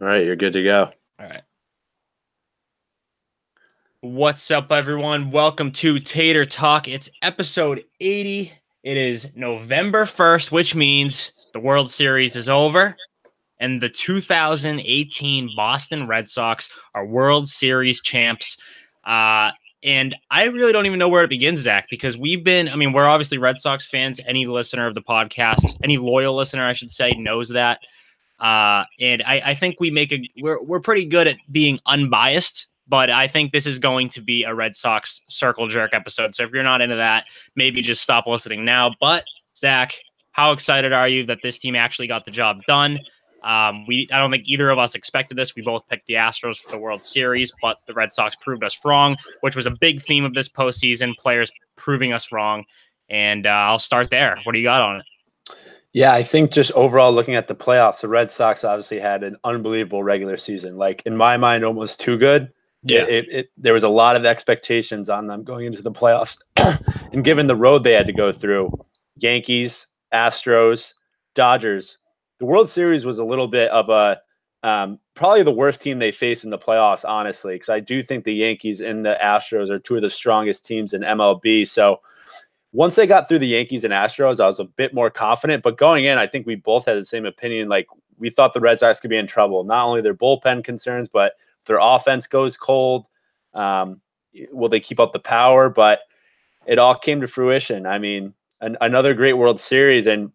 All right, you're good to go. All right. What's up, everyone? Welcome to Tater Talk. It's episode 80. It is November 1st, which means the World Series is over, and the 2018 Boston Red Sox are World Series champs. And I really don't even know where it begins, Zach, because we're obviously Red Sox fans. Any listener of the podcast, any loyal listener, I should say, knows that. And I think we're pretty good at being unbiased, but I think this is going to be a Red Sox circle jerk episode. So if you're not into that, maybe just stop listening now. But Zach, how excited are you that this team actually got the job done? I don't think either of us expected this. We both picked the Astros for the World Series, but the Red Sox proved us wrong, which was a big theme of this postseason, players proving us wrong. And I'll start there. What do you got on it? Yeah, I think just overall looking at the playoffs, the Red Sox obviously had an unbelievable regular season. Like in my mind, almost too good. Yeah. There was a lot of expectations on them going into the playoffs, and given the road they had to go through, Yankees, Astros, Dodgers, the World Series was a little bit of a probably the worst team they faced in the playoffs, honestly, because I do think the Yankees and the Astros are two of the strongest teams in MLB. So once they got through the Yankees and Astros, I was a bit more confident. But going in, I think we both had the same opinion. Like we thought the Red Sox could be in trouble. Not only their bullpen concerns, but if their offense goes cold, will they keep up the power? But it all came to fruition. I mean, another great World Series. And,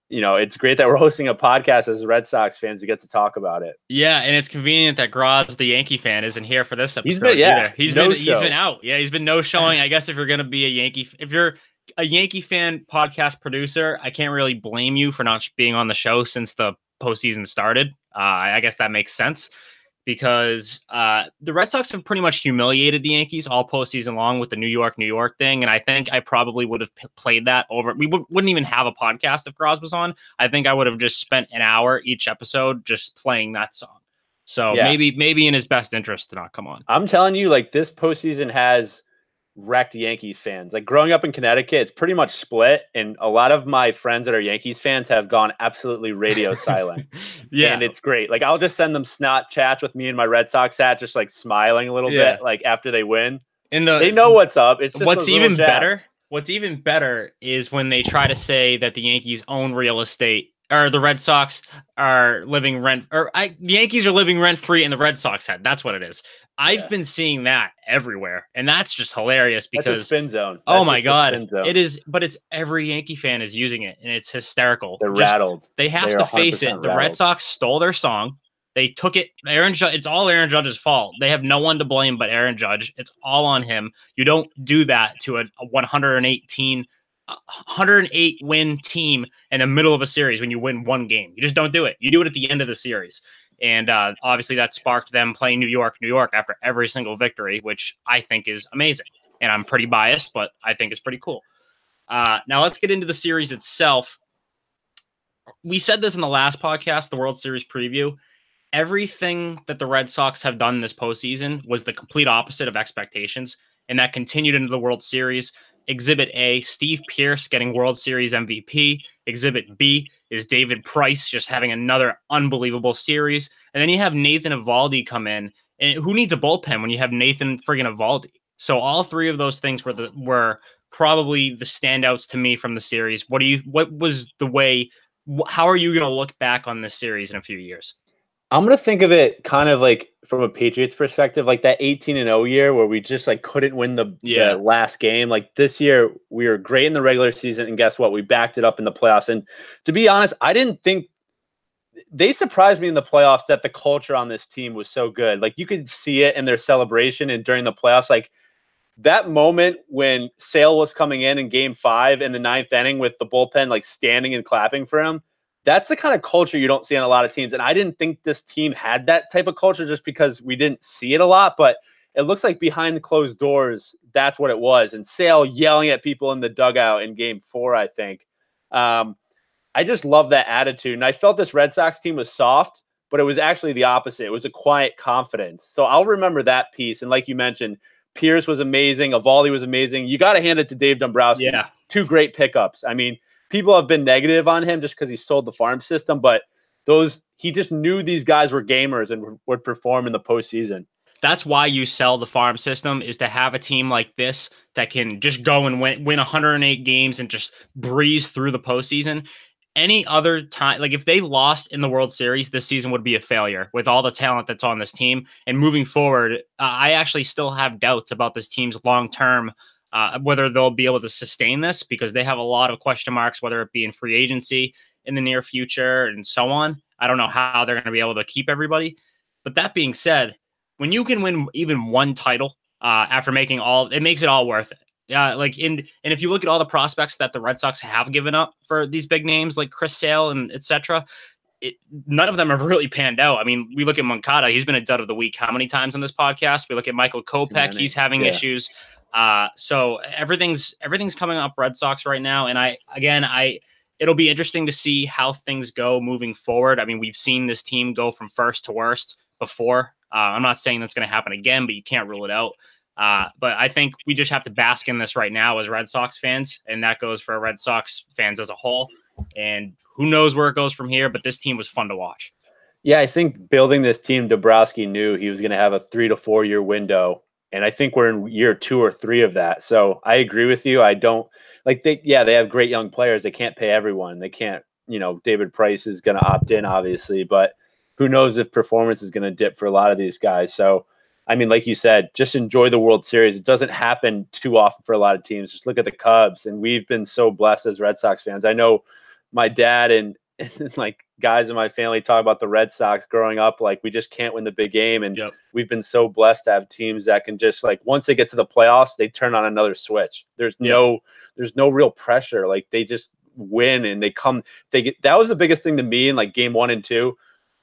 you know, it's great that we're hosting a podcast as Red Sox fans to get to talk about it. Yeah, and it's convenient that Graz, the Yankee fan, isn't here for this episode. He's been out. Yeah, he's been no showing. I guess if you're gonna be if you're a Yankee fan podcast producer, I can't really blame you for not being on the show since the postseason started. I guess that makes sense because the Red Sox have pretty much humiliated the Yankees all postseason long with the New York thing. And I think I probably would have played that over. We wouldn't even have a podcast if Graz was on. I think I would have just spent an hour each episode just playing that song. So yeah, maybe in his best interest to not come on. I'm telling you, like this postseason has wrecked Yankees fans. Like growing up in Connecticut, it's pretty much split, and a lot of my friends that are Yankees fans have gone absolutely radio silent. Yeah, and it's great. Like I'll just send them Snapchats with me and my Red Sox hat, just like smiling a little bit, like after they win. They know what's up. It's just what's even better. What's even better is when they try to say that the Yankees own real estate, or the Red Sox are living rent, the Yankees are living rent free in the Red Sox head. That's what it is. I've been seeing that everywhere, and that's just hilarious because that's a spin zone. Oh my God, it is. But it's every Yankee fan is using it, and it's hysterical. They're rattled. They have to face it. The Red Sox stole their song. They took it. It's all Aaron Judge's fault. They have no one to blame but Aaron Judge. It's all on him. You don't do that to a 108 win team in the middle of a series when you win one game. You just don't do it. You do it at the end of the series. And obviously that sparked them playing New York after every single victory, which I think is amazing. And I'm pretty biased, but I think it's pretty cool. Now let's get into the series itself. We said this in the last podcast, the World Series preview. Everything that the Red Sox have done this postseason was the complete opposite of expectations, and that continued into the World Series. Exhibit A, Steve Pearce getting World Series MVP. Exhibit B is David Price just having another unbelievable series. And then you have Nathan Eovaldi come in. And who needs a bullpen when you have Nathan friggin' Eovaldi? So all three of those things were probably the standouts to me from the series. How are you going to look back on this series in a few years? I'm going to think of it kind of like from a Patriots perspective, like that 18-0 year where we just like couldn't win the last game. Like this year, we were great in the regular season. And guess what? We backed it up in the playoffs. And to be honest, I didn't think they surprised me in the playoffs that the culture on this team was so good. Like you could see it in their celebration and during the playoffs, like that moment when Sale was coming in Game 5 in the 9th inning with the bullpen, like standing and clapping for him. That's the kind of culture you don't see on a lot of teams. And I didn't think this team had that type of culture just because we didn't see it a lot. But it looks like behind the closed doors, that's what it was. And Sale yelling at people in the dugout in Game 4, I think. I just love that attitude. And I felt this Red Sox team was soft, but it was actually the opposite. It was a quiet confidence. So I'll remember that piece. And like you mentioned, Pearce was amazing. Eovaldi was amazing. You got to hand it to Dave Dombrowski. Yeah. 2 great pickups. I mean, people have been negative on him just because he sold the farm system, but he just knew these guys were gamers and would perform in the postseason. That's why you sell the farm system, is to have a team like this that can just go and win 108 games and just breeze through the postseason. Any other time, like if they lost in the World Series, this season would be a failure with all the talent that's on this team. And moving forward, I actually still have doubts about this team's long term, whether they'll be able to sustain this, because they have a lot of question marks, whether it be in free agency in the near future and so on. I don't know how they're going to be able to keep everybody. But that being said, when you can win even one title after making all, it makes it all worth it. And if you look at all the prospects that the Red Sox have given up for these big names like Chris Sale and etc., none of them have really panned out. I mean, we look at Moncada; he's been a dud of the week how many times on this podcast? We look at Michael Kopech; he's having issues. So everything's coming up Red Sox right now, and it'll be interesting to see how things go moving forward. I mean, we've seen this team go from first to worst before. I'm not saying that's going to happen again, but you can't rule it out. But I think we just have to bask in this right now as Red Sox fans, and that goes for Red Sox fans as a whole. And who knows where it goes from here, but this team was fun to watch. Yeah, I think building this team, Dombrowski knew he was going to have a 3 to 4 year window. And I think we're in year 2 or 3 of that. So I agree with you. I don't like they have great young players. They can't pay everyone. They can't, David Price is going to opt in, obviously, but who knows if performance is going to dip for a lot of these guys. So, I mean, like you said, just enjoy the World Series. It doesn't happen too often for a lot of teams. Just look at the Cubs, and we've been so blessed as Red Sox fans. I know my dad and like guys in my family talk about the Red Sox growing up, like we just can't win the big game. And we've been so blessed to have teams that can just like, once they get to the playoffs, they turn on another switch. There's no real pressure. Like they just win and that was the biggest thing to me in like game 1 and 2.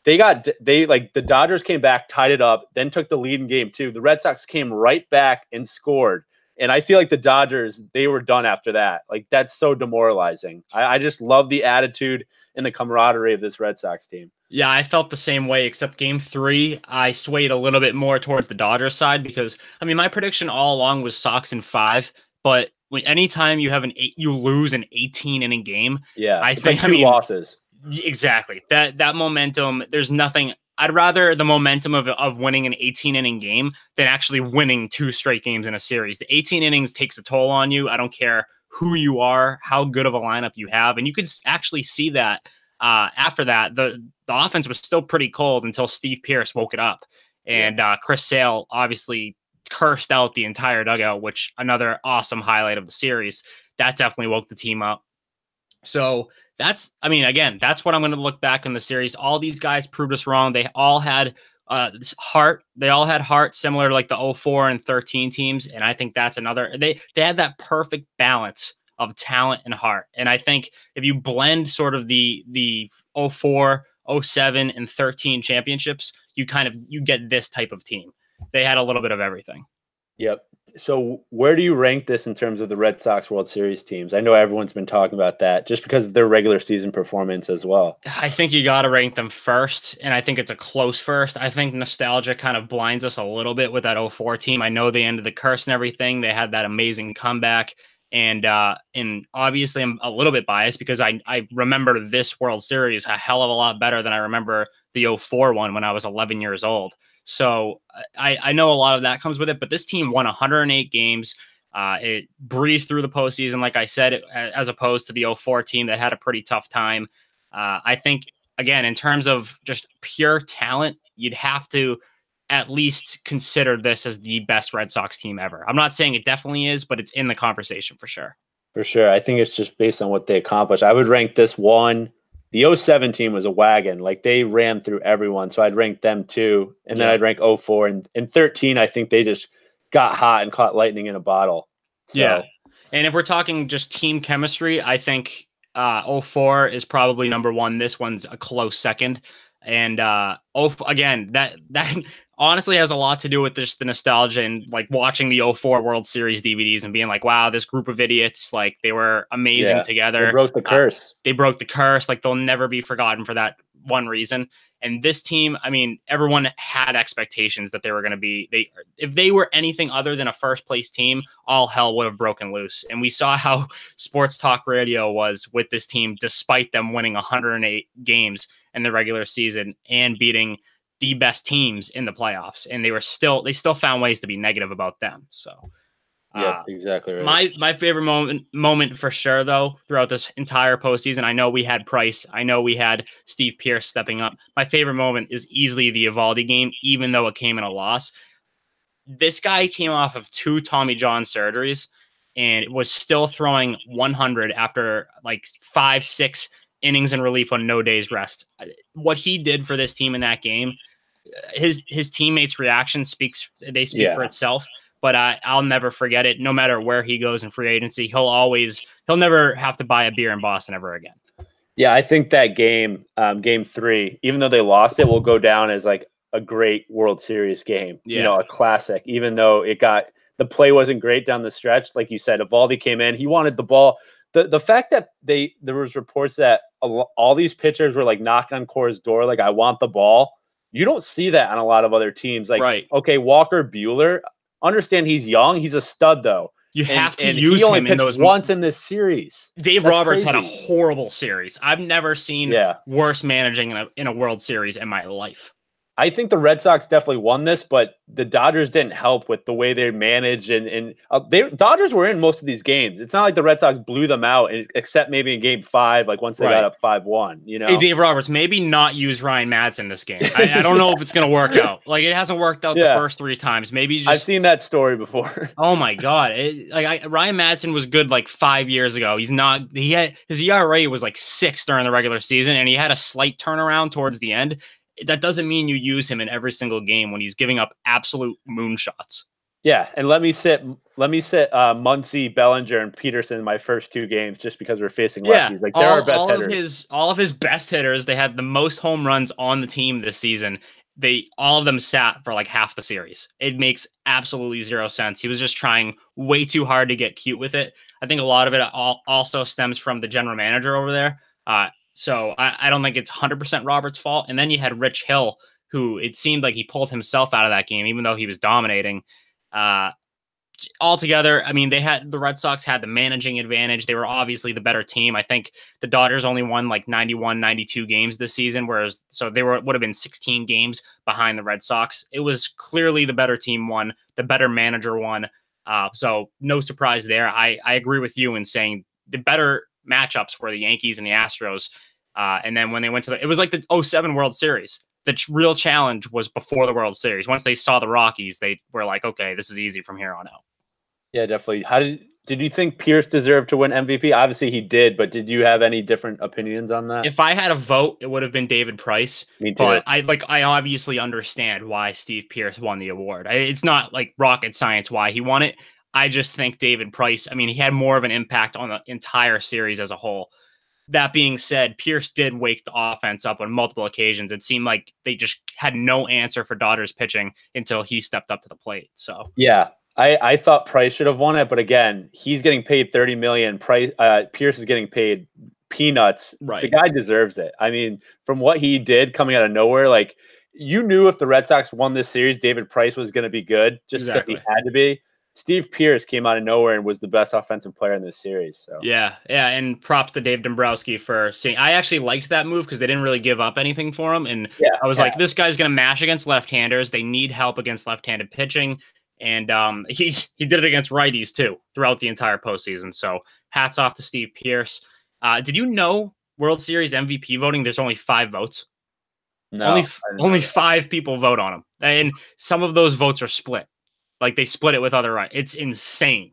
The Dodgers came back, tied it up, then took the lead in game 2. The Red Sox came right back and scored. And I feel like the Dodgers, they were done after that. Like, that's so demoralizing. I just love the attitude and the camaraderie of this Red Sox team. Yeah, I felt the same way, except game 3, I swayed a little bit more towards the Dodgers side because, I mean, my prediction all along was Sox in 5. But anytime you have you lose an 18-inning game, it's like 2 losses. Exactly. That momentum, there's nothing. I'd rather the momentum of winning an 18-inning game than actually winning 2 straight games in a series. The 18 innings takes a toll on you. I don't care who you are, how good of a lineup you have. And you could actually see that after that, the offense was still pretty cold until Steve Pearce woke it up. And Chris Sale obviously cursed out the entire dugout, which another awesome highlight of the series. That definitely woke the team up. So that's what I'm going to look back in the series. All these guys proved us wrong. They all had this heart. They all had heart, similar to like the 04 and 13 teams. And I think that's another. They had that perfect balance of talent and heart. And I think if you blend sort of the 04, 07, and 13 championships, you get this type of team. They had a little bit of everything. Yep. So where do you rank this in terms of the Red Sox World Series teams? I know everyone's been talking about that just because of their regular season performance as well. I think you got to rank them first, and I think it's a close first. I think nostalgia kind of blinds us a little bit with that 04 team. I know they ended the curse and everything. They had that amazing comeback, and obviously I'm a little bit biased because I remember this World Series a hell of a lot better than I remember the 04 one when I was 11 years old. So I know a lot of that comes with it, but this team won 108 games. It breezed through the postseason, like I said, as opposed to the 04 team that had a pretty tough time. I think, again, in terms of just pure talent, you'd have to at least consider this as the best Red Sox team ever. I'm not saying it definitely is, but it's in the conversation for sure. For sure. I think it's just based on what they accomplished. I would rank this one. The 07 team was a wagon. Like they ran through everyone. So I'd rank them 2. And then I'd rank 04 and 13. I think they just got hot and caught lightning in a bottle. So. Yeah. And if we're talking just team chemistry, I think 04 is probably number 1. This one's a close second. And again, that honestly has a lot to do with just the nostalgia and like watching the 04 World Series DVDs and being like, wow, this group of idiots, like they were amazing together. They broke the curse. They broke the curse. Like they'll never be forgotten for that one reason. And this team, I mean, everyone had expectations that they were going to be, if they were anything other than a first place team, all hell would have broken loose. And we saw how sports talk radio was with this team, despite them winning 108 games in the regular season and beating the best teams in the playoffs. And they still found ways to be negative about them. So yeah, exactly right. My favorite moment for sure, though, throughout this entire postseason, I know we had Price. I know we had Steve Pierce stepping up. My favorite moment is easily the Eovaldi game, even though it came in a loss. This guy came off of 2 Tommy John surgeries and was still throwing 100 after like 5-6 innings in relief on no days rest. What he did for this team in that game, his teammates' reaction speak for itself. But I'll never forget it. No matter where he goes in free agency, he'll never have to buy a beer in Boston ever again. Yeah, I think that game, game 3, even though they lost it, will go down as like a great World Series game. Yeah. You know, a classic. Even though the play wasn't great down the stretch, like you said, Eovaldi came in, he wanted the ball. The fact that there was reports that all these pitchers were like knocking on Cora's door, like I want the ball. You don't see that on a lot of other teams. Like, right. Okay, Walker Buehler. Understand he's young. He's a stud, though. You have to use him in those once in this series. Dave Roberts had a horrible series. I've never seen worse managing in a World Series in my life. I think the Red Sox definitely won this, but the Dodgers didn't help with the way they managed, and Dodgers were in most of these games. It's not like the Red Sox blew them out, except maybe in Game 5, like once they got up 5-1. You know, hey, Dave Roberts, maybe not use Ryan Madson this game. I don't know if it's going to work out. Like it hasn't worked out the first 3 times. Maybe I've seen that story before. Oh my God, Ryan Madson was good like 5 years ago. He's not. His ERA was like 6 during the regular season, and he had a slight turnaround towards the end. That doesn't mean you use him in every single game when he's giving up absolute moonshots. Yeah, and let me sit Muncy, Bellinger, and Peterson in my first 2 games just because we're facing lefties. Like they're our best hitters. All of his best hitters, they had the most home runs on the team this season. All of them sat for like half the series. It makes absolutely 0 sense. He was just trying way too hard to get cute with it. I think a lot of it also stems from the general manager over there. So I don't think it's 100% Robert's fault. And then you had Rich Hill, who it seemed like he pulled himself out of that game, even though he was dominating. Altogether, I mean, the Red Sox had the managing advantage. They were obviously the better team. I think the Dodgers only won like 91, 92 games this season, so they would have been 16 games behind the Red Sox. It was clearly the better team won, the better manager won. So no surprise there. I agree with you in saying the better matchups were the Yankees and the Astros. And then when they went it was like the 2007 World Series. The real challenge was before the World Series. Once they saw the Rockies, they were like, okay, this is easy from here on out. Yeah, definitely. How did you think Pierce deserved to win MVP? Obviously he did, but did you have any different opinions on that? If I had a vote, it would have been David Price. Me too. But I obviously understand why Steve Pierce won the award. It's not like rocket science why he won it. I just think David Price, I mean, he had more of an impact on the entire series as a whole. That being said, Pierce did wake the offense up on multiple occasions. It seemed like they just had no answer for Dodgers pitching until he stepped up to the plate. So yeah, I thought Price should have won it, but again, he's getting paid $30 million. Pierce is getting paid peanuts. Right. The guy deserves it. I mean, from what he did coming out of nowhere, like you knew if the Red Sox won this series, David Price was going to be good, just because he had to be. Steve Pierce came out of nowhere and was the best offensive player in this series. So yeah, and props to Dave Dombrowski for seeing. I actually liked that move because they didn't really give up anything for him, and I was like, this guy's gonna mash against left-handers. They need help against left-handed pitching, and he did it against righties too throughout the entire postseason. So hats off to Steve Pierce. Did you know World Series MVP voting? There's only 5 votes. No, only 5 people vote on them, and some of those votes are split. Like they split it with other rights. It's insane.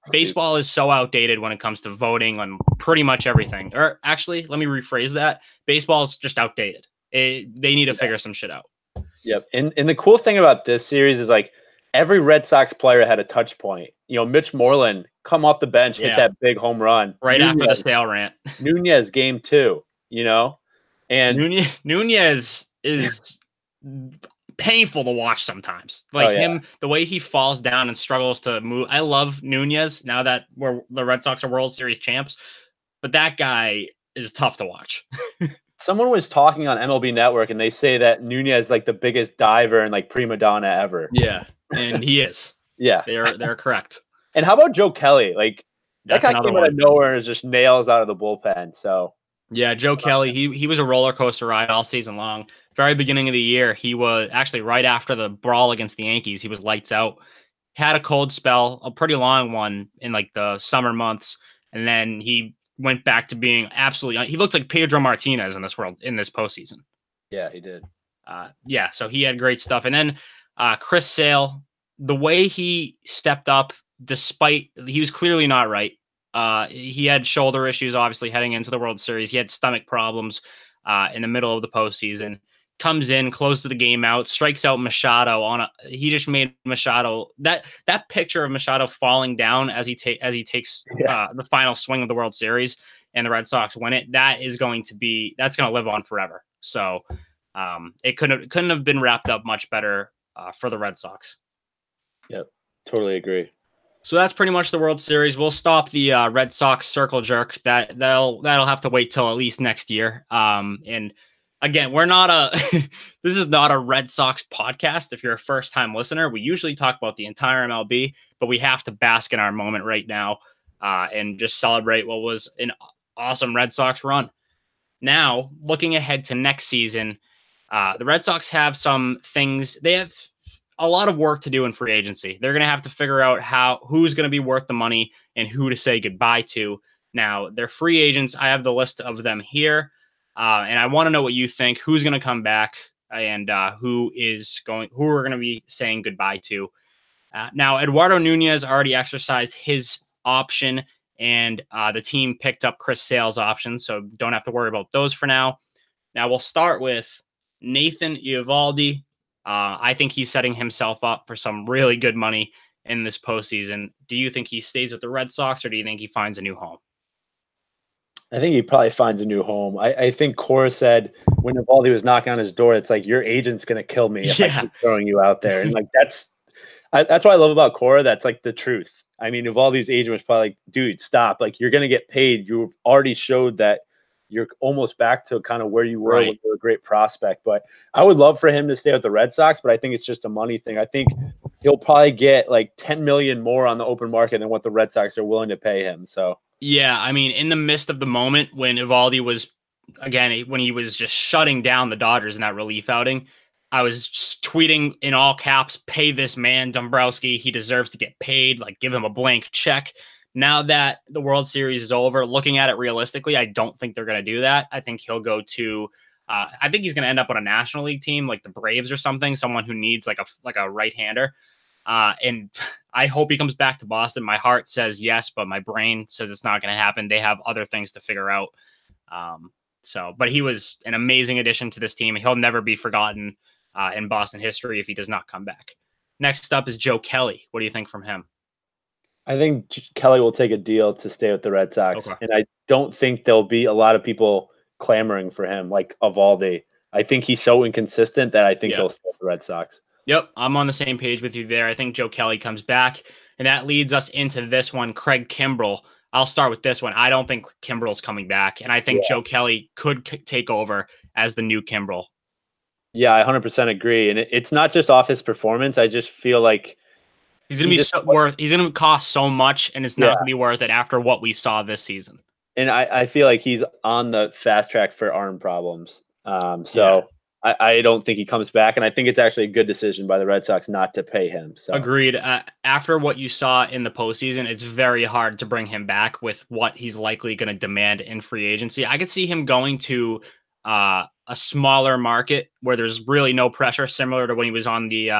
Baseball is so outdated when it comes to voting on pretty much everything. Or actually, let me rephrase that. Baseball is just outdated. They need to figure some shit out. Yep. And the cool thing about this series is like every Red Sox player had a touch point. You know, Mitch Moreland come off the bench, hit that big home run. Right after the Sale rant. Nunez game 2, you know? And Nunez is painful to watch sometimes. Like him, the way he falls down and struggles to move. I love Nunez now that the Red Sox are World Series champs, but that guy is tough to watch. Someone was talking on MLB Network, and they say that Nunez is like the biggest diver and like prima donna ever. Yeah, and he is. Yeah, they're correct. And how about Joe Kelly? Like that That's guy another came out one. of nowhere and is just nails out of the bullpen. So yeah, Joe Kelly, he was a roller coaster ride all season long. Very beginning of the year, he was actually right after the brawl against the Yankees. He was lights out. Had a cold spell, a pretty long one in like the summer months, and then he went back to being absolutely. He looked like Pedro Martinez in this postseason. Yeah, he did. Yeah, so he had great stuff, and then Chris Sale, the way he stepped up, despite he was clearly not right. He had shoulder issues, obviously, heading into the World Series. He had stomach problems in the middle of the postseason. Comes in, closes the game out, strikes out Machado he just made Machado that picture of Machado falling down as he takes the final swing of the World Series and the Red Sox win it. That's going to live on forever. So it couldn't have been wrapped up much better for the Red Sox. Yep, totally agree. So that's pretty much the World Series. We'll stop the Red Sox circle jerk. That'll have to wait till at least next year. And again, we're not this is not a Red Sox podcast. If you're a first time listener, we usually talk about the entire MLB, but we have to bask in our moment right now and just celebrate what was an awesome Red Sox run. Now, looking ahead to next season, the Red Sox have some things. They have a lot of work to do in free agency. They're going to have to figure out who's going to be worth the money and who to say goodbye to. Now, they're free agents. I have the list of them here, and I want to know what you think. Who's going to come back and who we're going to be saying goodbye to. Now, Eduardo Nunez already exercised his option, and the team picked up Chris Sale's option, so don't have to worry about those for now. Now, we'll start with Nathan Eovaldi. I think he's setting himself up for some really good money in this postseason. Do you think he stays with the Red Sox, or do you think he finds a new home? I think he probably finds a new home. I think Cora said when Eovaldi was knocking on his door, it's like, your agent's going to kill me if I keep throwing you out there. And like, that's what I love about Cora. That's like the truth. I mean, Eovaldi's agent was probably like, dude, stop. Like, you're going to get paid. You've already showed that you're almost back to kind of where you were when you were a great prospect. But I would love for him to stay with the Red Sox, but I think it's just a money thing. I think he'll probably get like $10 million more on the open market than what the Red Sox are willing to pay him. So yeah, I mean, in the midst of the moment when Eovaldi was, again, when he was just shutting down the Dodgers in that relief outing, I was just tweeting in all caps, pay this man, Dombrowski. He deserves to get paid. Like, give him a blank check. Now that the World Series is over, looking at it realistically, I don't think they're going to do that. I think he'll go to, I think he's going to end up on a National League team like the Braves or something, someone who needs like a right-hander. And I hope he comes back to Boston. My heart says yes, but my brain says it's not going to happen. They have other things to figure out. But he was an amazing addition to this team. He'll never be forgotten in Boston history if he does not come back. Next up is Joe Kelly. What do you think from him? I think Kelly will take a deal to stay with the Red Sox. Okay. And I don't think there'll be a lot of people clamoring for him like Eovaldi. I think he's so inconsistent that I think he'll stay with the Red Sox. Yep, I'm on the same page with you there. I think Joe Kelly comes back, and that leads us into this one, Craig Kimbrell. I'll start with this one. I don't think Kimbrell's coming back, and I think Joe Kelly could take over as the new Kimbrell. Yeah, I 100% agree. And it's not just off his performance. I just feel like he's going to be he's going to cost so much, and it's not going to be worth it after what we saw this season. And I feel like he's on the fast track for arm problems. I don't think he comes back, and I think it's actually a good decision by the Red Sox not to pay him. So agreed. After what you saw in the postseason, it's very hard to bring him back with what he's likely going to demand in free agency. I could see him going to a smaller market where there's really no pressure, similar to when he was on the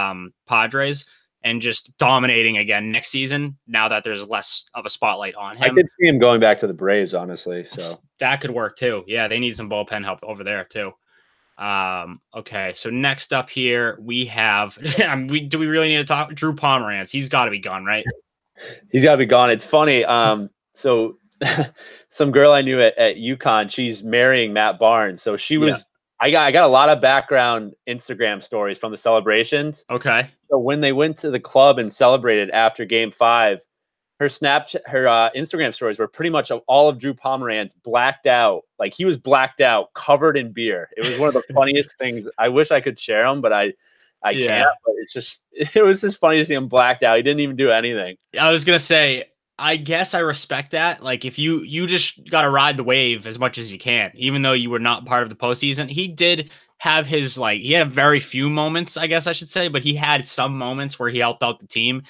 Padres, and just dominating again next season. Now that there's less of a spotlight on him, I could see him going back to the Braves, honestly. So that could work too. Yeah, they need some bullpen help over there too. Okay, so next up here we have do we really need to talk Drew Pomeranz? He's got to be gone, right? He's got to be gone. It's funny. So some girl I knew at UConn, she's marrying Matt Barnes. So she was I got a lot of background Instagram stories from the celebrations. Okay. So when they went to the club and celebrated after Game 5, her Instagram stories were pretty much all of Drew Pomeranz blacked out. Like he was blacked out, covered in beer. It was one of the funniest things. I wish I could share them, but I can't. But it was just funny to see him blacked out. He didn't even do anything. I was gonna say, I guess I respect that. Like if you just gotta ride the wave as much as you can, even though you were not part of the postseason. He did have he had very few moments, I guess I should say, but he had some moments where he helped out the team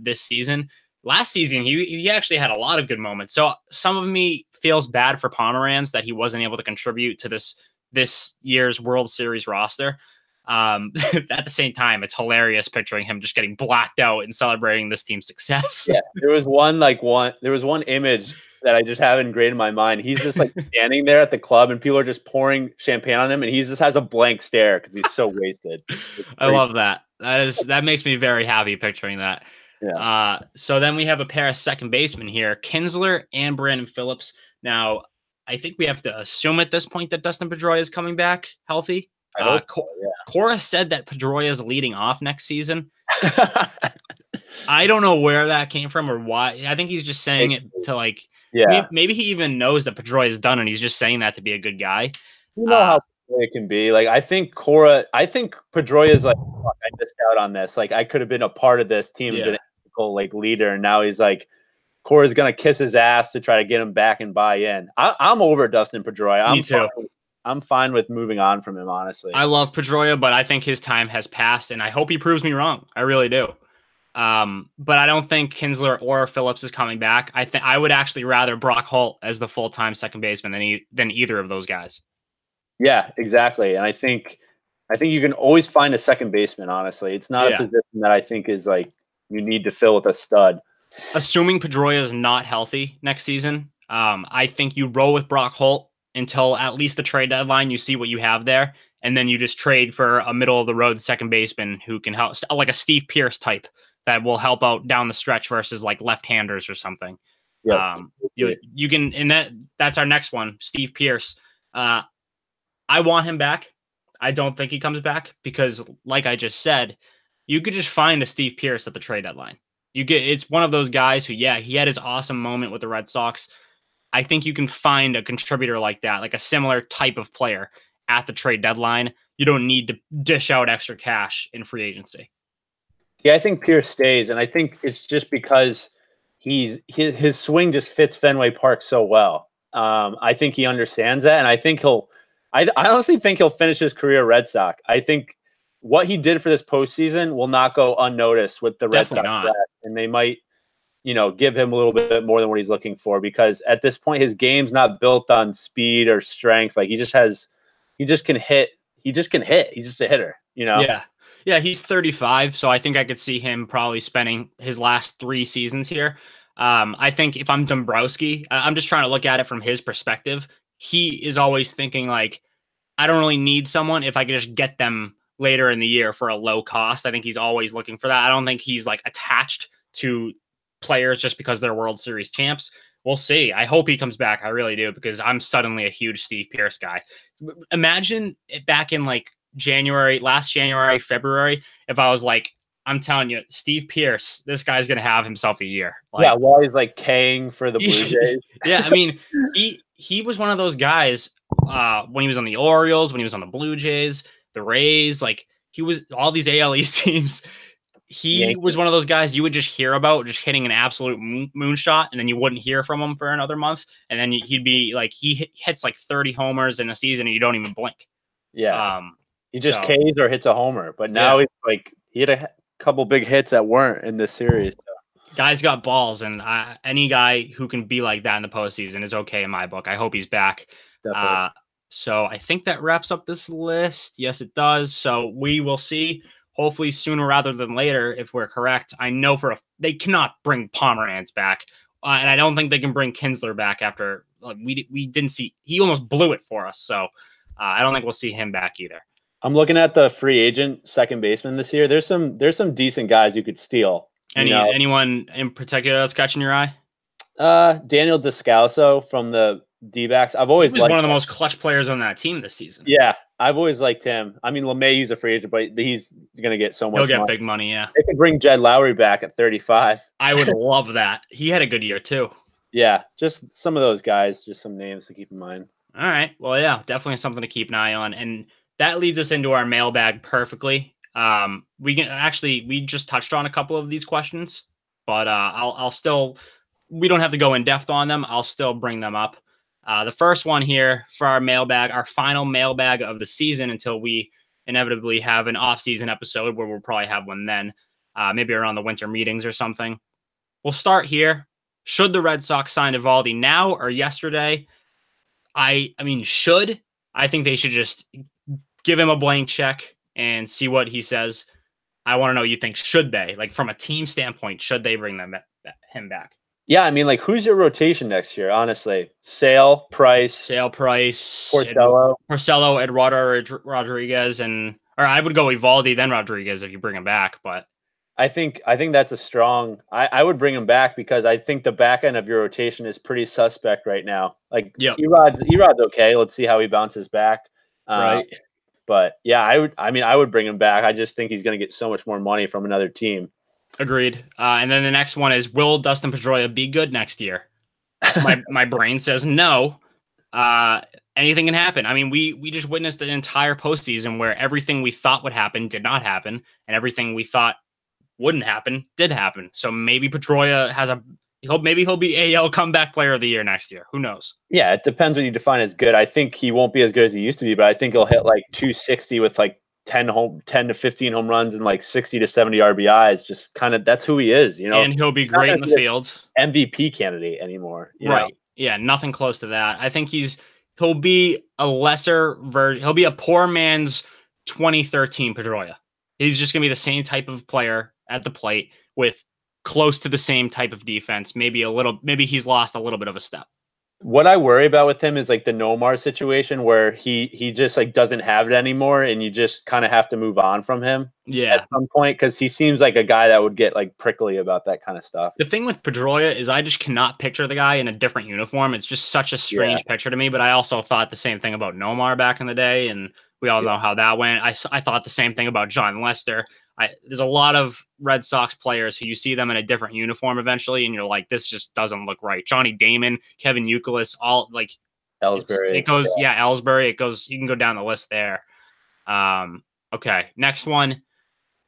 this season. Last season, he actually had a lot of good moments. So some of me feels bad for Pomeranz that he wasn't able to contribute to this year's World Series roster. At the same time, it's hilarious picturing him just getting blacked out and celebrating this team's success. Yeah, there was one image that I just have engraved in my mind. He's just like standing there at the club and people are just pouring champagne on him and he just has a blank stare because he's so wasted. I love that. That makes me very happy picturing that. Yeah. So then we have a pair of second basemen here, Kinsler and Brandon Phillips. Now, I think we have to assume at this point that Dustin Pedroia is coming back healthy. Cora said that Pedroia is leading off next season. I don't know where that came from or why. I think he's just saying it to maybe he even knows that Pedroia is done and he's just saying that to be a good guy. You know how it can be. Like I think Pedroia is like, fuck, I missed out on this. Like I could have been a part of this team, been like leader, and now he's like, Cora's gonna kiss his ass to try to get him back and buy in. I'm over Dustin Pedroia. Me too. I'm fine with moving on from him, honestly. I love Pedroia, but I think his time has passed, and I hope he proves me wrong. I really do. But I don't think Kinsler or Phillips is coming back. I would actually rather Brock Holt as the full-time second baseman than either of those guys. Yeah, exactly. And I think you can always find a second baseman, honestly. It's not a position that I think is like you need to fill with a stud. Assuming Pedroia is not healthy next season, I think you roll with Brock Holt until at least the trade deadline. You see what you have there, and then you just trade for a middle-of-the-road second baseman who can help, like a Steve Pearce type that will help out down the stretch versus like left-handers or something. Yeah, you can, and that's our next one, Steve Pearce. I want him back. I don't think he comes back because, like I just said, you could just find a Steve Pearce at the trade deadline. It's one of those guys who, he had his awesome moment with the Red Sox. I think you can find a contributor like that, like a similar type of player at the trade deadline. You don't need to dish out extra cash in free agency. Yeah, I think Pearce stays, and I think it's just because his swing just fits Fenway Park so well. I think he understands that, and I think I honestly think he'll finish his career Red Sox. I think what he did for this postseason will not go unnoticed with the Red Sox, and they might, give him a little bit more than what he's looking for because at this point his game's not built on speed or strength. Like he just can hit. He's just a hitter, Yeah, he's 35, so I think I could see him probably spending his last 3 seasons here. I think if I'm Dombrowski, I'm just trying to look at it from his perspective. He is always thinking like, I don't really need someone if I could just get them later in the year for a low cost. I think he's always looking for that. I don't think he's like attached to players just because they're World Series champs. We'll see. I hope he comes back. I really do, because I'm suddenly a huge Steve Pearce guy. Imagine it back in like last January, February, if I was like, I'm telling you, Steve Pearce, this guy's going to have himself a year. Like, while he's like K'ing for the Blue Jays. Yeah, I mean, he was one of those guys when he was on the Orioles, when he was on the Blue Jays, the Rays, like he was all these AL East teams. He was one of those guys you would just hear about just hitting an absolute moonshot, and then you wouldn't hear from him for another month. And then he'd be like, he hits like 30 homers in a season and you don't even blink. Yeah. He just Ks or hits a homer. But now it's like he had a couple big hits that weren't in this series. So. Guy's got balls, and any guy who can be like that in the postseason is okay in my book. I hope he's back. So I think that wraps up this list. Yes, it does. So we will see, hopefully sooner rather than later, if we're correct. I know they cannot bring Pomeranz back, and I don't think they can bring Kinsler back after we didn't see. He almost blew it for us. So I don't think we'll see him back either. I'm looking at the free agent second baseman this year. There's some decent guys you could steal. Anyone in particular that's catching your eye? Daniel Descalso from the D-backs. I've always liked one of the most clutch players on that team this season. Yeah, I've always liked him. I mean, LeMay's a free agent, but he's going to get so much He'll get money. big money, yeah. They could bring Jed Lowry back at 35. I would love that. He had a good year too. Yeah, just some of those guys, just some names to keep in mind. All right. Well, yeah, definitely something to keep an eye on. And that leads us into our mailbag perfectly. We just touched on a couple of these questions, but I'll still, we don't have to go in depth on them. I'll still bring them up. The first one here for our mailbag, our final mailbag of the season until we inevitably have an off-season episode where we'll probably have one then, maybe around the winter meetings or something. We'll start here. Should the Red Sox sign Eovaldi now or yesterday? I mean, should. I think they should just give him a blank check and see what he says. I want to know, you think, should they? Like, from a team standpoint, should they bring him back? Yeah, I mean, like, who's your rotation next year, honestly? Sale, Price, Porcello, Eduardo Rodriguez, or I would go Eovaldi, then Rodriguez if you bring him back, but I think that's a strong. I would bring him back because I think the back end of your rotation is pretty suspect right now. Like, yep. Erod's okay. Let's see how he bounces back. Right. But yeah, I would bring him back. I just think he's going to get so much more money from another team. Agreed. And then the next one is, will Dustin Pedroia be good next year? My brain says no. Anything can happen. I mean, we just witnessed an entire postseason where everything we thought would happen did not happen, and everything we thought wouldn't happen did happen. So maybe Pedroia maybe he'll be AL comeback player of the year next year. Who knows? Yeah, it depends what you define as good. I think he won't be as good as he used to be, but I think he'll hit like 260 with like 10 to 15 home runs and like 60 to 70 RBIs. Just kind of, that's who he is, you know. And he'll be great in the field. MVP candidate anymore, right? Know? Yeah, nothing close to that. I think he'll be a lesser version. He'll be a poor man's 2013 Pedroia. He's just gonna be the same type of player at the plate with close to the same type of defense. Maybe he's lost a little bit of a step. What I worry about with him is like the Nomar situation where he just like doesn't have it anymore, and you just kind of have to move on from him at some point, because he seems like a guy that would get like prickly about that kind of stuff. The thing with Pedroia is I just cannot picture the guy in a different uniform. It's just such a strange picture to me, but I also thought the same thing about Nomar back in the day, and we all know how that went. I thought the same thing about John Lester. There's a lot of Red Sox players who you see them in a different uniform eventually, and you're like, this just doesn't look right. Johnny Damon, Kevin Youkilis, all like Ellsbury. It goes, Ellsbury. It goes. You can go down the list there. Okay, next one.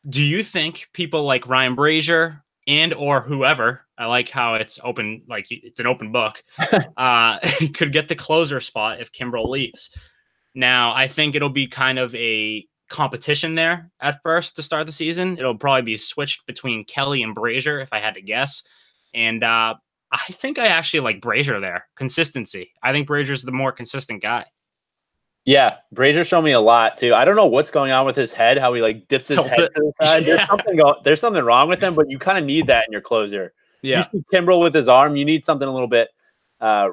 Do you think people like Ryan Brazier and or whoever, I like how it's open, like it's an open book, could get the closer spot if Kimbrel leaves? Now, I think it'll be kind of a competition there at first to start the season. It'll probably be switched between Kelly and Brazier, if I had to guess. And I think I actually like Brazier there. Consistency. I think Brazier's the more consistent guy. Yeah, Brazier showed me a lot too. I don't know what's going on with his head, how he like dips his head to the side. There's something wrong with him, but you kind of need that in your closer. Yeah. You see Kimbrel with his arm, you need something a little bit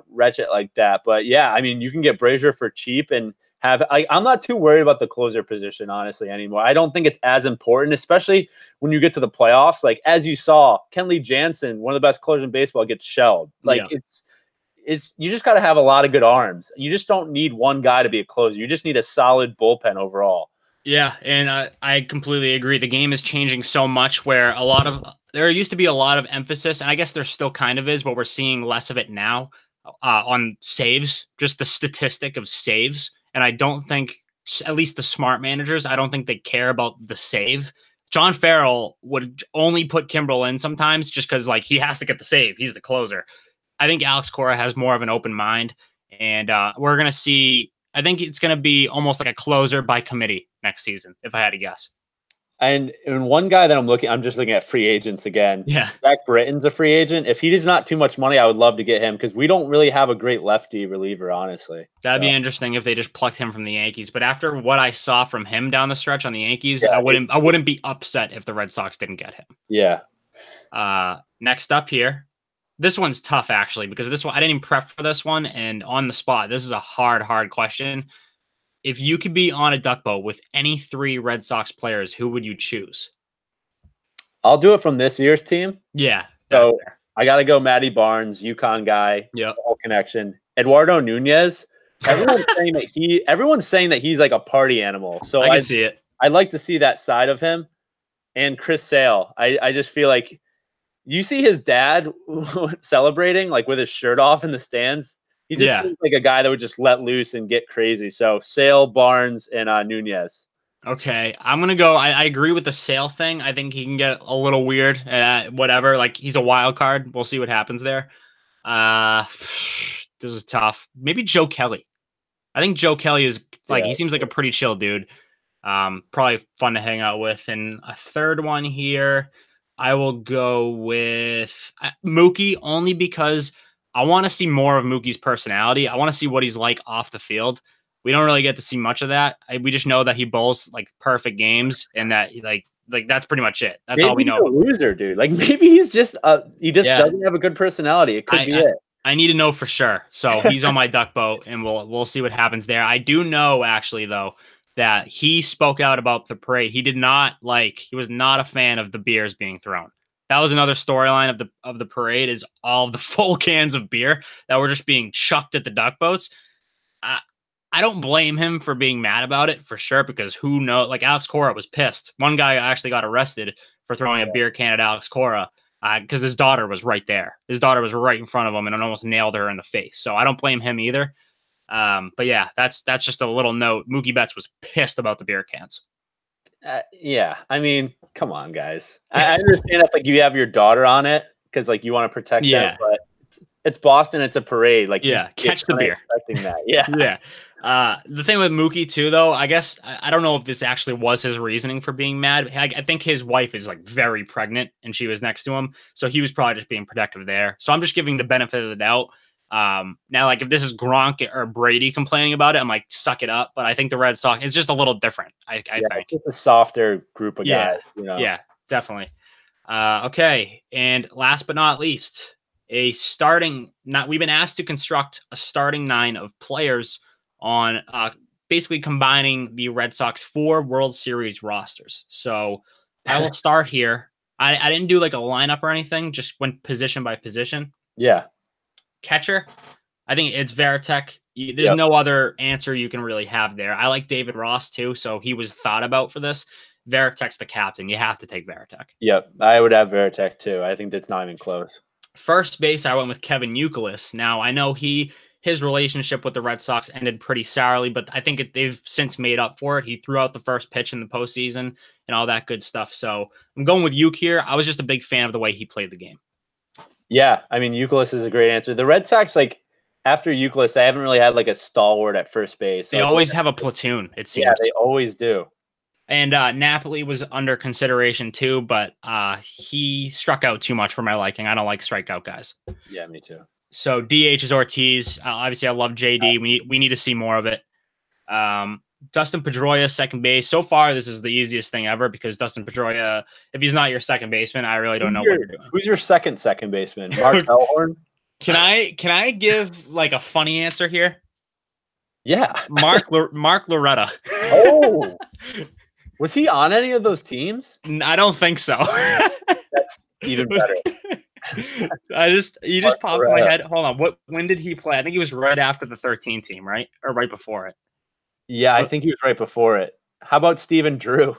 wretched like that. But yeah, I mean, you can get Brazier for cheap and I'm not too worried about the closer position, honestly, anymore. I don't think it's as important, especially when you get to the playoffs. Like, as you saw, Kenley Jansen, one of the best closers in baseball, gets shelled. Like, it's you just got to have a lot of good arms. You just don't need one guy to be a closer. You just need a solid bullpen overall. Yeah, and I completely agree. The game is changing so much where there used to be a lot of emphasis, and I guess there still kind of is, but we're seeing less of it now on saves, just the statistic of saves. And I don't think, at least the smart managers, I don't think they care about the save. John Farrell would only put Kimbrel in sometimes just because like he has to get the save. He's the closer. I think Alex Cora has more of an open mind, and we're going to see, I think it's going to be almost like a closer by committee next season, if I had to guess. And one guy that I'm just looking at free agents again. Yeah. Zach Britton's a free agent. If he does not too much money, I would love to get him because we don't really have a great lefty reliever, honestly. That'd be interesting if they just plucked him from the Yankees. But after what I saw from him down the stretch on the Yankees, I wouldn't be upset if the Red Sox didn't get him. Yeah. Next up here. This one's tough, actually, because this one I didn't even prep for this one, and on the spot, this is a hard question. If you could be on a duck boat with any three Red Sox players, who would you choose? I'll do it from this year's team. Yeah. So fair. I got to go Matty Barnes, UConn guy. Yeah. Whole connection. Eduardo Nunez. everyone's saying that he's like a party animal. So I can see it. I'd like to see that side of him. And Chris Sale, I just feel like you see his dad celebrating like with his shirt off in the stands. He just seems like a guy that would just let loose and get crazy. So Sale, Barnes, and Nunez. Okay, I'm gonna go. I agree with the Sale thing. I think he can get a little weird. Whatever, like he's a wild card. We'll see what happens there. This is tough. Maybe Joe Kelly. I think Joe Kelly is like he seems like a pretty chill dude. Probably fun to hang out with. And a third one here, I will go with Mookie only because I want to see more of Mookie's personality. I want to see what he's like off the field. We don't really get to see much of that. We just know that he bowls like perfect games and that like that's pretty much it. That's all we know. Maybe he's a loser, dude. Like maybe he's just doesn't have a good personality. It could be it. I need to know for sure. So he's on my duck boat, and we'll see what happens there. I do know actually though that he spoke out about the parade. He was not a fan of the beers being thrown. That was another storyline of the parade is all of the full cans of beer that were just being chucked at the duck boats. I don't blame him for being mad about it for sure, because who knows? Like Alex Cora was pissed. One guy actually got arrested for throwing a beer can at Alex Cora because his daughter was right there. His daughter was right in front of him and almost nailed her in the face. So I don't blame him either. But yeah, that's just a little note. Mookie Betts was pissed about the beer cans. Yeah, I mean, come on, guys. I understand if like you have your daughter on it because like you want to protect them, but it's Boston. It's a parade. Like catch the beer. Expecting that. Yeah, yeah. The thing with Mookie too, though, I guess I don't know if this actually was his reasoning for being mad. I think his wife is like very pregnant and she was next to him, so he was probably just being protective there. So I'm just giving the benefit of the doubt. Now, like if this is Gronk or Brady complaining about it, I'm like, suck it up. But I think the Red Sox is just a little different. I think it's a softer group of guys. You know? Yeah, definitely. Okay, and last but not least, we've been asked to construct a starting nine of players on basically combining the Red Sox 4 World Series rosters. So I will start here. I didn't do like a lineup or anything, just went position by position. Yeah. Catcher, I think it's Varitek. There's no other answer you can really have there. I like David Ross too, so he was thought about for this. Varitek's the captain. You have to take Varitek. Yep, I would have Varitek too. I think that's not even close. First base, I went with Kevin Youkilis. Now, I know his relationship with the Red Sox ended pretty sourly, but I think they've since made up for it. He threw out the first pitch in the postseason and all that good stuff. So I'm going with Uke here. I was just a big fan of the way he played the game. Yeah, I mean, Youkilis is a great answer. The Red Sox, like, after Youkilis, they haven't really had, like, a stalwart at first base. They always have a platoon, it seems. Yeah, they always do. And Napoli was under consideration, too, but he struck out too much for my liking. I don't like strikeout guys. Yeah, me too. So DH is Ortiz. Obviously, I love JD. We need to see more of it. Dustin Pedroia, second base. So far, this is the easiest thing ever because Dustin Pedroia, if he's not your second baseman, I really don't know what you're doing. Who's your second baseman? Mark Bellhorn? Can I give like a funny answer here? Yeah. Mark Loretta. Oh. Was he on any of those teams? I don't think so. That's even better. You just popped in my head. Hold on. When did he play? I think he was right after the 13 team, right? Or right before it. Yeah, I think he was right before it. How about Steven Drew?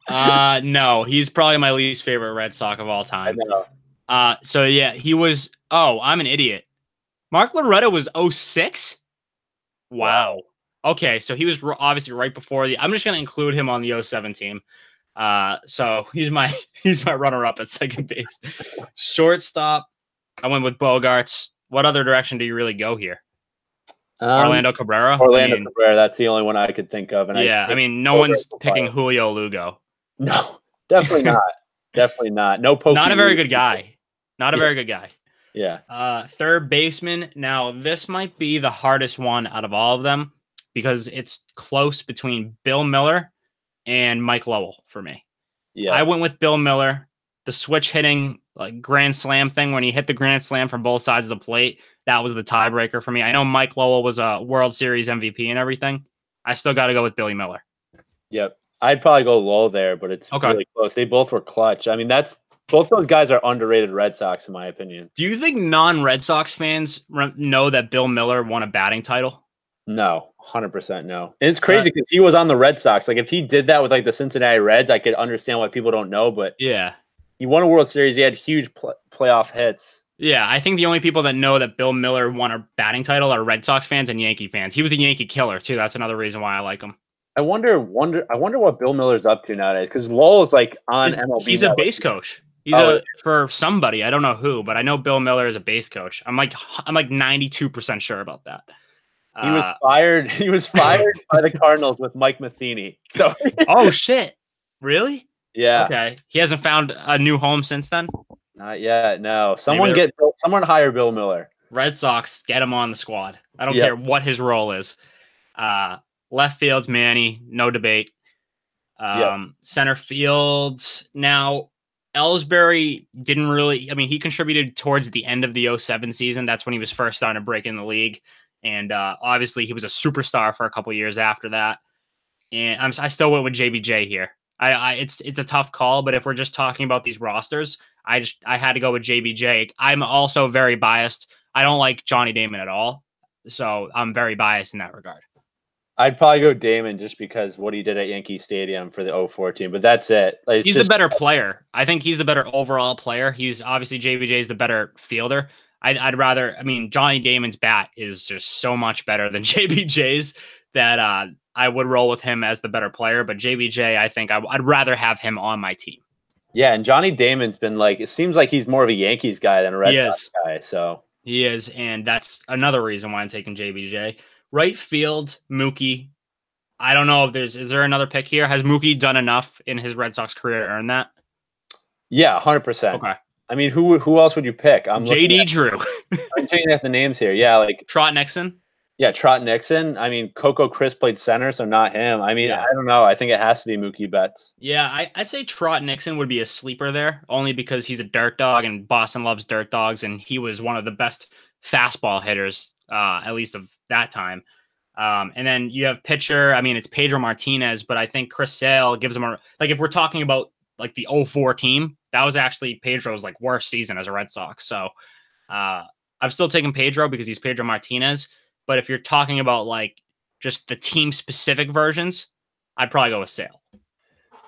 No, he's probably my least favorite Red Sox of all time. I know. So yeah, he was. Oh, I'm an idiot. Mark Loretta was 06? Wow. Okay, so he was obviously right before I'm just gonna include him on the 07 team. So he's my runner-up at second base. Shortstop, I went with Bogarts. What other direction do you really go here? Orlando Cabrera. Cabrera. That's the only one I could think of. And I mean, no one's picking Julio Lugo. No, definitely not. Definitely not. No Pokey. Not a very good guy. Not a very good guy. Yeah. Third baseman. Now, this might be the hardest one out of all of them because it's close between Bill Miller and Mike Lowell for me. Yeah. I went with Bill Miller. The switch hitting like grand slam thing when he hit the grand slam from both sides of the plate, that was the tiebreaker for me. I know Mike Lowell was a World Series MVP and everything. I still got to go with Billy Miller. Yep. I'd probably go Lowell there, but it's really close. They both were clutch. I mean, both those guys are underrated Red Sox, in my opinion. Do you think non-Red Sox fans know that Bill Miller won a batting title? No, 100% no. And it's crazy because he was on the Red Sox. Like if he did that with like the Cincinnati Reds, I could understand why people don't know. But yeah, he won a World Series. He had huge playoff hits. Yeah, I think the only people that know that Bill Miller won a batting title are Red Sox fans and Yankee fans. He was a Yankee killer too. That's another reason why I like him. I wonder what Bill Miller's up to nowadays because Lowell is like on MLB. He's a base coach. He's for somebody. I don't know who, but I know Bill Miller is a base coach. I'm like 92% sure about that. He was fired. He was fired by the Cardinals with Mike Matheny. So oh shit. Really? Yeah. Okay. He hasn't found a new home since then? Not yet. No. Someone hire Bill Miller. Red Sox, get him on the squad. I don't care what his role is. Left field's Manny, no debate. Center field, now Ellsbury didn't really, I mean, he contributed towards the end of the 2007 season. That's when he was first starting to break in the league. And obviously he was a superstar for a couple years after that. And I still went with JBJ here. It's a tough call, but if we're just talking about these rosters, I had to go with JBJ. I'm also very biased. I don't like Johnny Damon at all. So I'm very biased in that regard. I'd probably go Damon just because what he did at Yankee Stadium for the 2004 team, but that's it. Like, he's the better player. I think he's the better overall player. He's obviously JBJ is the better fielder. I'd rather, I mean, Johnny Damon's bat is just so much better than JBJ's that I would roll with him as the better player. But JBJ, I think I'd rather have him on my team. Yeah, and Johnny Damon's been like, it seems like he's more of a Yankees guy than a Red Sox guy. So he is, and that's another reason why I'm taking JBJ. Right field, Mookie. I don't know if is there another pick here? Has Mookie done enough in his Red Sox career to earn that? Yeah, 100%. Okay. I mean, who else would you pick? I'm JD Drew. I'm checking at the names here. Yeah, like Trot Nixon. Yeah, Trot Nixon. I mean, Coco Chris played center, so not him. I mean, I don't know. I think it has to be Mookie Betts. Yeah, I'd say Trot Nixon would be a sleeper there, only because he's a dirt dog, and Boston loves dirt dogs, and he was one of the best fastball hitters, at least of that time. And then you have pitcher. I mean, it's Pedro Martinez, but I think Chris Sale gives him if we're talking about like the 2004 team, that was actually Pedro's like worst season as a Red Sox. So I'm still taking Pedro because he's Pedro Martinez. But if you're talking about like just the team specific versions, I'd probably go with Sale.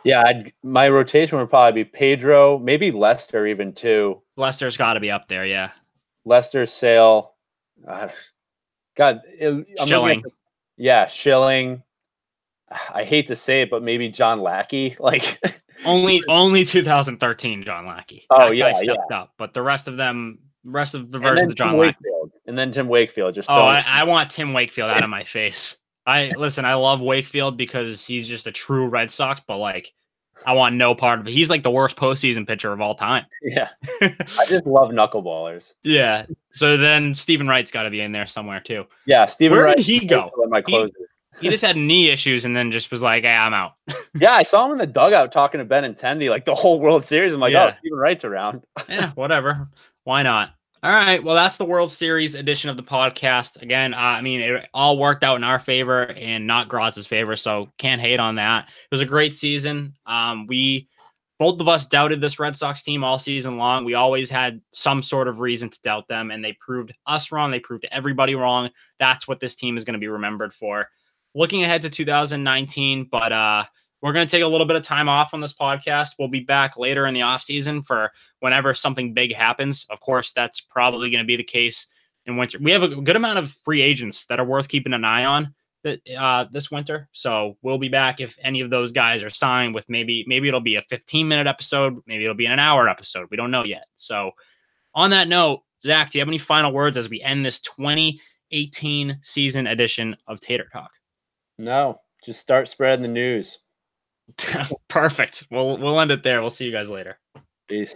Yeah, my rotation would probably be Pedro, maybe Lester even too. Lester's got to be up there, yeah. Lester, Sale. God, Schilling. Schilling. I hate to say it, but maybe John Lackey. Like only 2013 John Lackey. Oh, that guy stepped up, but the rest of the versions of John Lackey. And then Tim Wakefield. I want Tim Wakefield out of my face. I love Wakefield because he's just a true Red Sox, but like I want no part of it. He's like the worst postseason pitcher of all time. Yeah. I just love knuckleballers. Yeah. So then Stephen Wright's got to be in there somewhere too. Yeah, Stephen Where Wright. Did he go? He just had knee issues and then just was like, hey, I'm out. Yeah, I saw him in the dugout talking to Benintendi like the whole World Series. I'm like, oh, Stephen Wright's around. Yeah, whatever. Why not? All right. Well, that's the World Series edition of the podcast. Again, I mean, it all worked out in our favor and not Groz's favor, so can't hate on that. It was a great season. Both of us doubted this Red Sox team all season long. We always had some sort of reason to doubt them, and they proved us wrong. They proved everybody wrong. That's what this team is going to be remembered for. Looking ahead to 2019, but we're going to take a little bit of time off on this podcast. We'll be back later in the offseason for whenever something big happens. Of course, that's probably going to be the case in winter. We have a good amount of free agents that are worth keeping an eye on this winter. So we'll be back if any of those guys are signed with maybe it'll be a 15-minute episode. Maybe it'll be an hour episode. We don't know yet. So on that note, Zach, do you have any final words as we end this 2018 season edition of Tater Talk? No, just start spreading the news. Perfect. We'll end it there. We'll see you guys later. Peace.